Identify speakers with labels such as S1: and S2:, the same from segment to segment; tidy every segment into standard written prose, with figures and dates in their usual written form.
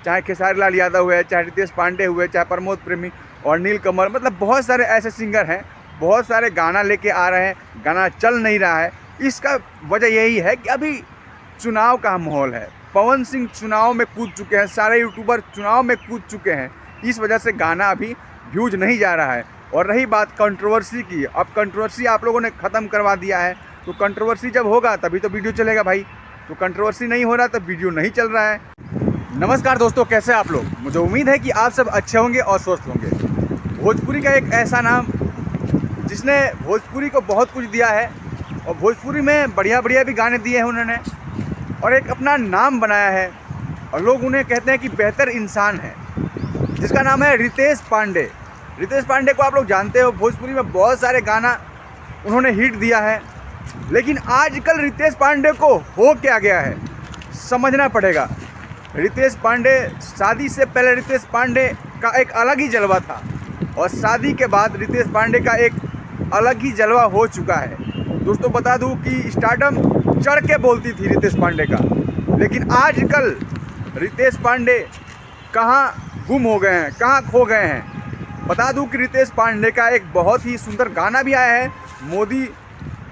S1: चाहे खेसारी लाल यादव हुए, चाहे रितेश पांडे हुए, चाहे प्रमोद प्रेमी और नीलकमल, मतलब बहुत सारे ऐसे सिंगर हैं, बहुत सारे गाना लेके आ रहे हैं, गाना चल नहीं रहा है। इसका वजह यही है कि अभी चुनाव का माहौल है। पवन सिंह चुनाव में कूद चुके हैं, सारे यूट्यूबर चुनाव में कूद चुके हैं। इस वजह से गाना अभी व्यूज नहीं जा रहा है। और रही बात कंट्रोवर्सी की, अब कंट्रोवर्सी आप लोगों ने ख़त्म करवा दिया है, तो कंट्रोवर्सी जब होगा तभी तो वीडियो चलेगा भाई। तो कंट्रोवर्सी नहीं हो रहा तो वीडियो नहीं चल रहा है। नमस्कार दोस्तों, कैसे आप लोग? मुझे उम्मीद है कि आप सब अच्छे होंगे और स्वस्थ होंगे। भोजपुरी का एक ऐसा नाम जिसने भोजपुरी को बहुत कुछ दिया है और भोजपुरी में बढ़िया बढ़िया भी गाने दिए हैं उन्होंने, और एक अपना नाम बनाया है और लोग उन्हें कहते हैं कि बेहतर इंसान है, जिसका नाम है रितेश पांडे। रितेश पांडे को आप लोग जानते हो, भोजपुरी में बहुत सारे गाना उन्होंने हिट दिया है। लेकिन आजकल रितेश पांडे को हो क्या गया है समझना पड़ेगा। रितेश पांडे, शादी से पहले रितेश पांडे का एक अलग ही जलवा था और शादी के बाद रितेश पांडे का एक अलग ही जलवा हो चुका है। दोस्तों बता दूं कि स्टारडम चढ़ के बोलती थी रितेश पांडे का, लेकिन आजकल रितेश पांडे कहाँ गुम हो गए हैं, कहाँ खो गए हैं। बता दूं कि रितेश पांडे का एक बहुत ही सुंदर गाना भी आया है,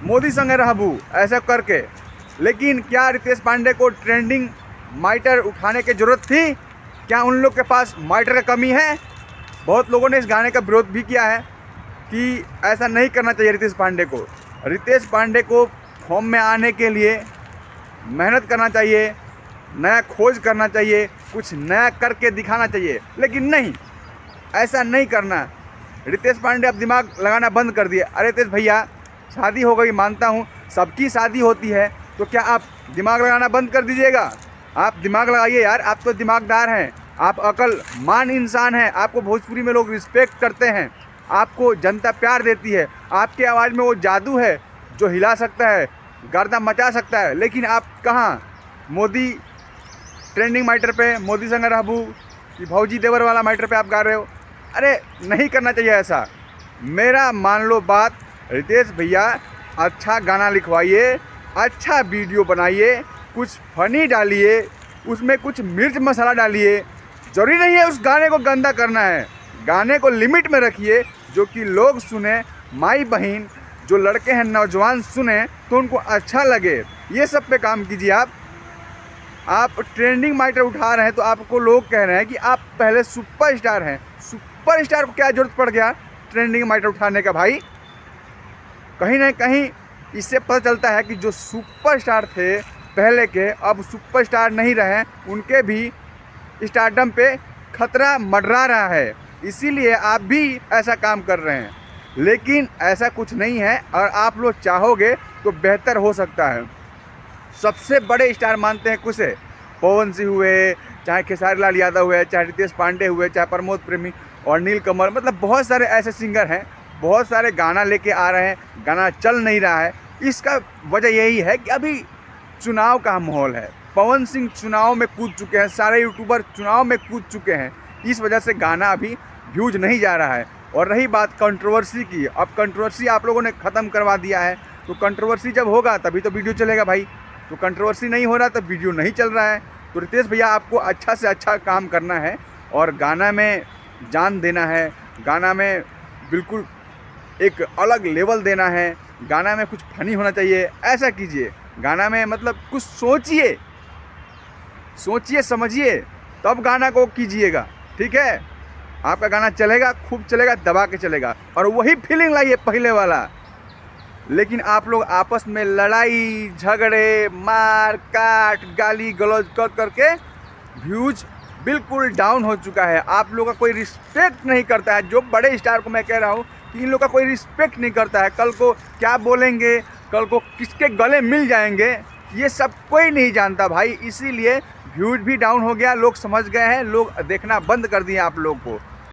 S1: मोदी संग रहबू ऐसा करके। लेकिन क्या रितेश पांडे को ट्रेंडिंग माइटर उठाने की ज़रूरत थी? क्या उन लोग के पास माइटर का कमी है? बहुत लोगों ने इस गाने का विरोध भी किया है कि ऐसा नहीं करना चाहिए रितेश पांडे को। रितेश पांडे को फॉर्म में आने के लिए मेहनत करना चाहिए, नया खोज करना चाहिए, कुछ नया करके दिखाना चाहिए। लेकिन नहीं, ऐसा नहीं करना। रितेश पांडे अब दिमाग लगाना बंद कर दिए। अरे रितेश भैया, शादी हो गई, मानता हूँ सबकी शादी होती है, तो क्या आप दिमाग लगाना बंद कर दीजिएगा? आप दिमाग लगाइए यार, आप तो दिमागदार हैं, आप अक्लमान इंसान हैं, आपको भोजपुरी में लोग रिस्पेक्ट करते हैं, आपको जनता प्यार देती है, आपके आवाज़ में वो जादू है जो हिला सकता है, गर्दा मचा सकता है। लेकिन आप कहाँ मोदी ट्रेंडिंग माइटर पे, मोदी संग रहबू कि भौजी देवर वाला माइटर पे आप गा रहे हो? अरे नहीं करना चाहिए ऐसा। मेरा मान लो बात, रितेश भैया अच्छा गाना लिखवाइए, अच्छा वीडियो बनाइए, कुछ फनी डालिए, उसमें कुछ मिर्च मसाला डालिए। ज़रूरी नहीं है उस गाने को गंदा करना है, गाने को लिमिट में रखिए, जो कि लोग सुने, माई बहन जो लड़के हैं नौजवान सुने तो उनको अच्छा लगे। ये सब पे काम कीजिए। आप ट्रेंडिंग माइटर उठा रहे हैं तो आपको लोग कह रहे हैं कि आप पहले सुपरस्टार हैं। सुपरस्टार को क्या ज़रूरत पड़ गया ट्रेंडिंग माइटर उठाने का भाई? कहीं ना कहीं इससे पता चलता है कि जो सुपरस्टार थे पहले के, अब सुपरस्टार नहीं रहे, उनके भी स्टारडम पे खतरा मंडरा रहा है। इसीलिए आप भी ऐसा काम कर रहे हैं। लेकिन ऐसा कुछ नहीं है, और आप लोग चाहोगे तो बेहतर हो सकता है। सबसे बड़े स्टार मानते हैं किसे? पवन सिंह हुए, चाहे खेसारी लाल यादव हुए, चाहे रितेश पांडे हुए, चाहे प्रमोद प्रेमी और नीलकमल, मतलब बहुत सारे ऐसे सिंगर हैं, बहुत सारे गाना लेके आ रहे हैं, गाना चल नहीं रहा है। इसका वजह यही है कि अभी चुनाव का माहौल है। पवन सिंह चुनाव में कूद चुके हैं, सारे यूट्यूबर चुनाव में कूद चुके हैं। इस वजह से गाना अभी व्यूज नहीं जा रहा है। और रही बात कंट्रोवर्सी की, अब कंट्रोवर्सी आप लोगों ने ख़त्म करवा दिया है, तो कंट्रोवर्सी जब होगा तभी तो वीडियो चलेगा भाई। तो कंट्रोवर्सी नहीं हो रहा तो वीडियो नहीं चल रहा है। तो रितेश भैया, आपको अच्छा से अच्छा काम करना है और गाना में जान देना है, गाना में बिल्कुल एक अलग लेवल देना है, गाना में कुछ फनी होना चाहिए। ऐसा कीजिए, गाना में मतलब कुछ सोचिए, समझिए, तब गाना को कीजिएगा, ठीक है? आपका गाना चलेगा, खूब चलेगा, दबा के चलेगा, और वही फीलिंग लाइए पहले वाला। लेकिन आप लोग आपस में लड़ाई झगड़े, मार काट, गाली गलौज कर करके व्यूज बिल्कुल डाउन हो चुका है। आप लोगों का कोई रिस्पेक्ट नहीं करता है। जो बड़े स्टार को मैं कह रहा हूँ कि इन लोगों का कोई रिस्पेक्ट नहीं करता है। कल को क्या बोलेंगे, कल को किसके गले मिल जाएंगे, ये सब कोई नहीं जानता भाई। इसीलिए व्यूज भी डाउन हो गया, लोग समझ गए हैं, लोग देखना बंद कर दिए आप लोग को।